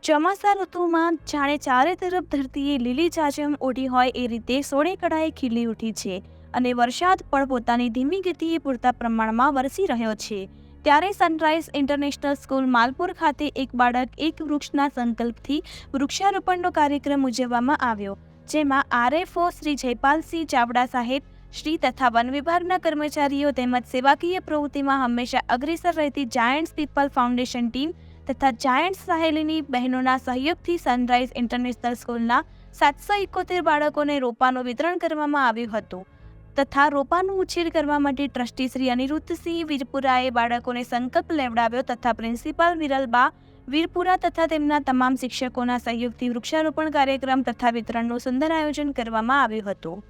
ચોમાસા ઋતુમાં જાણે ચારે તરફ ધરતીએ લીલી ચાચમ ઓઢી હોય એ રીતે સોળે કળાએ ખીલી ઉઠી છે અને વરસાદ પણ પોતાની ધીમી ગતિએ પૂરતા પ્રમાણમાં વરસી રહ્યો છે. ત્યારે સનરાઈઝ ઇન્ટરનેશનલ સ્કૂલ માલપુર ખાતે એક બાળક એક વૃક્ષના સંકલ્પથી વૃક્ષારોપણનો કાર્યક્રમ ઉજવવામાં આવ્યો, જેમાં આરએફઓ શ્રી જયપાલસિંહ ચાવડા સાહેબ શ્રી તથા વન વિભાગના કર્મચારીઓ તેમજ સેવાકીય પ્રવૃત્તિમાં હંમેશા અગ્રેસર રહેતી જાયન્ટ્સ પીપલ ફાઉન્ડેશન ટીમ તથા જાયન્ટ્સ સાહેલીની બહેનોના સહયોગથી સનરાઈઝ ઇન્ટરનેશનલ સ્કૂલના 771 બાળકોને રોપાનું વિતરણ કરવામાં આવ્યું હતું તથા રોપાનું ઉછેર કરવા માટે ટ્રસ્ટી શ્રી અનિરુદ્ધસિંહ વીરપુરાએ બાળકોને સંકલ્પ લેવડાવ્યો તથા પ્રિન્સિપાલ વિરલબા વીરપુરા તથા તેમના તમામ શિક્ષકોના સહયોગથી વૃક્ષારોપણ કાર્યક્રમ તથા વિતરણનું સુંદર આયોજન કરવામાં આવ્યું હતું.